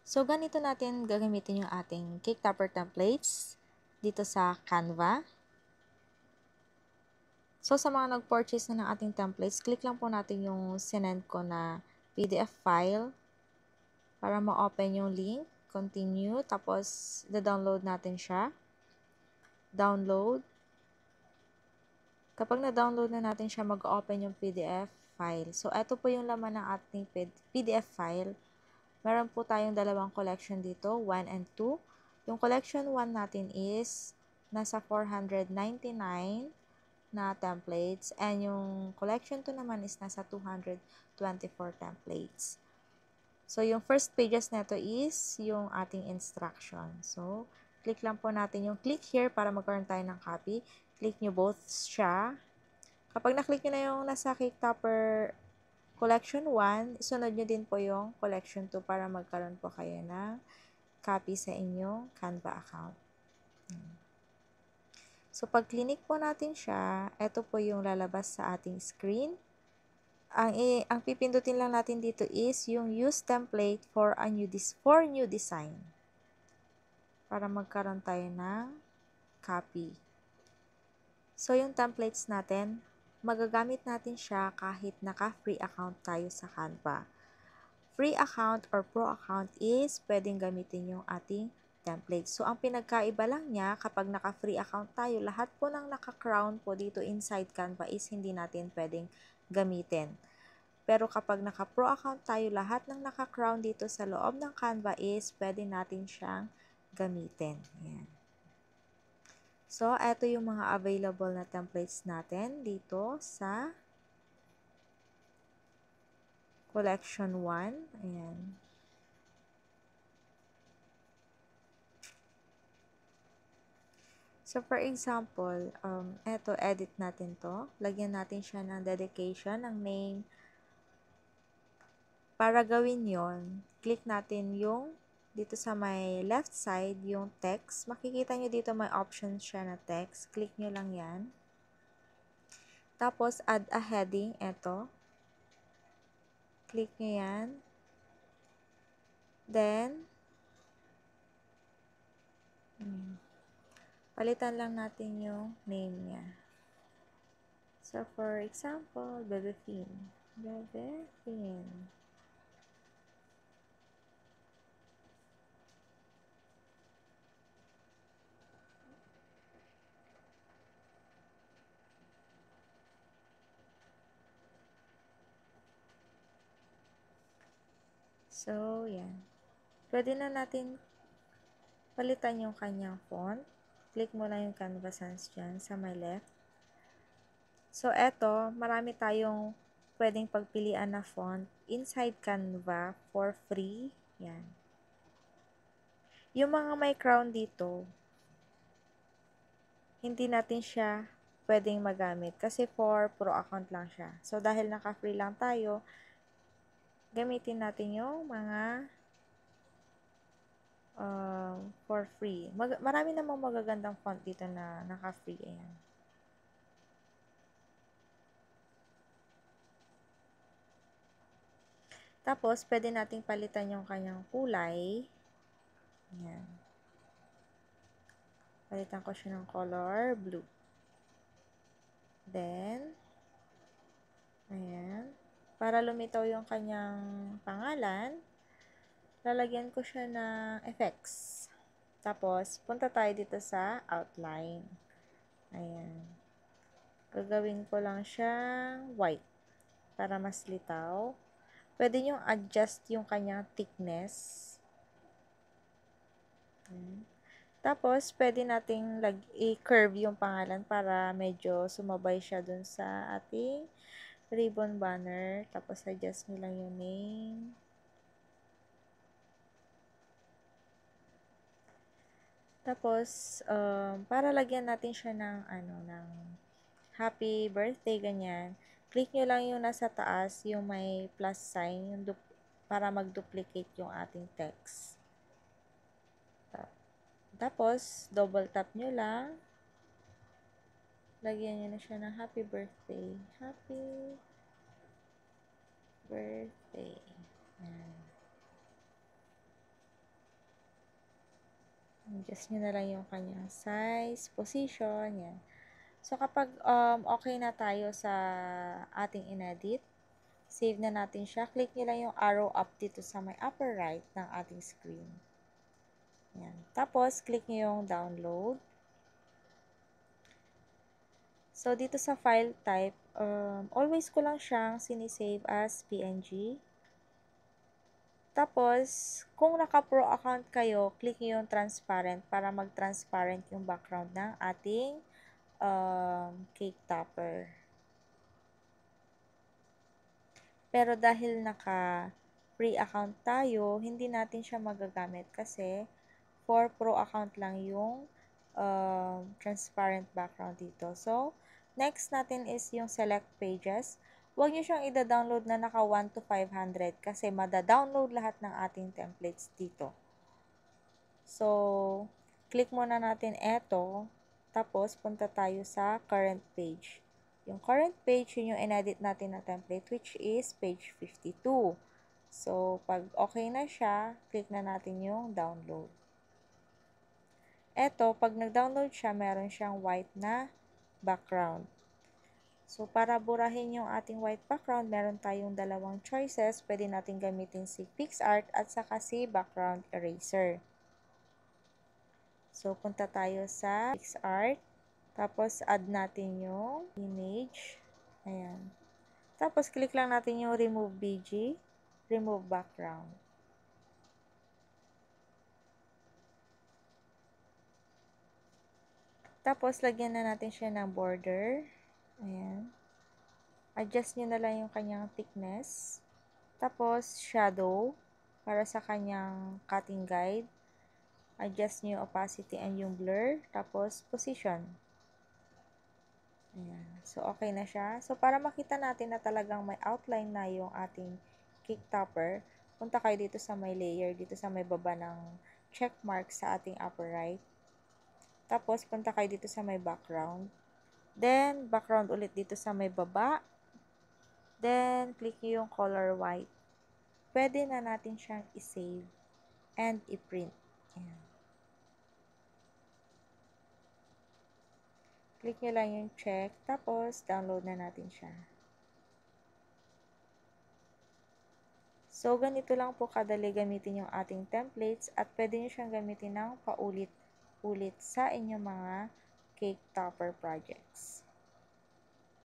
So, ganito natin gagamitin yung ating cake topper templates dito sa Canva. So, sa mga nag-purchase na ng ating templates, click lang po natin yung sinend ko na PDF file para ma-open yung link. Continue. Tapos, da-download natin siya. Download. Kapag na-download na natin siya, mag-open yung PDF file. So, ito po yung laman ng ating PDF file. Meron po tayong dalawang collection dito, 1 and 2. Yung collection 1 natin is nasa 499 na templates and yung collection 2 naman is nasa 224 templates. So, yung first pages nito is yung ating instruction. So, click lang po natin yung click here para magkaroon tayo ng copy. Click nyo both siya. Kapag na-click nyo na yung nasa cake topper collection 1, isunod nyo din po yung collection 2 para magkaroon po kayo ng copy sa inyong Canva account. So, pag clinic po natin siya, ito po yung lalabas sa ating screen. Ang pipindutin lang natin dito is yung use template for new design. Para magkaroon tayo ng copy. So, yung templates natin, magagamit natin siya kahit naka-free account tayo sa Canva. Free account or pro account is pwedeng gamitin yung ating template. So, ang pinagkaiba lang niya, kapag naka-free account tayo, lahat po ng naka-crown po dito inside Canva is hindi natin pwedeng gamitin. Pero kapag naka-pro account tayo, lahat ng naka-crown dito sa loob ng Canva is pwede natin siyang gamitin. Ayan. So, ito yung mga available na templates natin dito sa collection 1. Ayan. So, for example, eto, edit natin to. Lagyan natin siya ng dedication, ng name. Para gawin yon, click natin yung dito sa may left side, yung text. Makikita nyo dito may option siya na text. Click nyo lang yan. Tapos, add a heading. Eto. Click nyo yan. Then, palitan lang natin yung name niya. So, for example, Bebe Fin. Bebe Fin. So, yan. Pwede na natin palitan yung kanyang font. Click mo lang yung Canva Sans dyan sa may left. So, eto, marami tayong pwedeng pagpilian na font inside Canva for free. Yan. Yung mga may crown dito, hindi natin siya pwedeng magamit kasi for pro account lang siya. So, dahil naka-free lang tayo, gamitin natin yung mga for free. Marami namang magagandang font dito na naka-free. Ayan. Tapos, pwede nating palitan yung kanyang kulay. Ayan. Palitan ko siya ng color blue. Then, ayan. Para lumitaw yung kanyang pangalan, lalagyan ko siya ng effects. Tapos, punta tayo dito sa outline. Ayan. Gagawin ko lang siyang white para mas litaw. Pwede nyo adjust yung kanyang thickness. Ayan. Tapos, pwede nating i-curve yung pangalan para medyo sumabay siya dun sa ating ribbon banner. Tapos, adjust nyo lang yung name. Tapos, para lagyan natin siya ng, ng happy birthday, ganyan. Click nyo lang yung nasa taas, yung may plus sign, yung para mag-duplicate yung ating text. Tapos, double tap nyo lang. Lagyan nyo na siya ng happy birthday. Happy birthday. Yan. Adjust nyo na lang yung kanyang size, position, yan. So, kapag okay na tayo sa ating inedit, save na natin siya. Click nyo lang yung arrow up dito sa may upper right ng ating screen. Yan. Tapos, click nyo yung download. So, dito sa file type, always ko lang siyang sinisave as PNG. Tapos, kung naka-pro account kayo, click nyo yung transparent para mag-transparent yung background ng ating cake topper. Pero dahil naka-free account tayo, hindi natin siya magagamit kasi for pro account lang yung transparent background dito. So, next natin is yung select pages. Huwag nyo siyang ida-download na naka 1 to 500 kasi mada-download lahat ng ating templates dito. So, click muna natin ito. Tapos, punta tayo sa current page. Yung current page, yun yung inedit natin na template, which is page 52. So, pag okay na siya, click na natin yung download. Eto, pag nag-download siya, meron siyang white na background. So, para burahin yung ating white background, meron tayong dalawang choices. Pwede natin gamitin si PixArt at saka si background eraser. So, punta tayo sa PixArt. Tapos, add natin yung image. Ayan. Tapos, click lang natin yung remove BG, remove background. Tapos, lagyan na natin siya ng border. Ayan. Adjust nyo na lang yung kanyang thickness. Tapos, shadow para sa kanyang cutting guide. Adjust nyo yung opacity and yung blur. Tapos, position. Ayan. So, okay na siya. So, para makita natin na talagang may outline na yung ating cake topper, punta kayo dito sa may layer, dito sa may baba ng check mark sa ating upper right. Tapos, punta kayo dito sa may background. Then, background ulit dito sa may baba. Then, click nyo yung color white. Pwede na natin siyang i-save and i-print. Ayan. Click nyo lang yung check. Tapos, download na natin siya. So, ganito lang po kadali gamitin yung ating templates at pwede nyo siyang gamitin ng paulit-ulit sa inyong mga cake topper projects.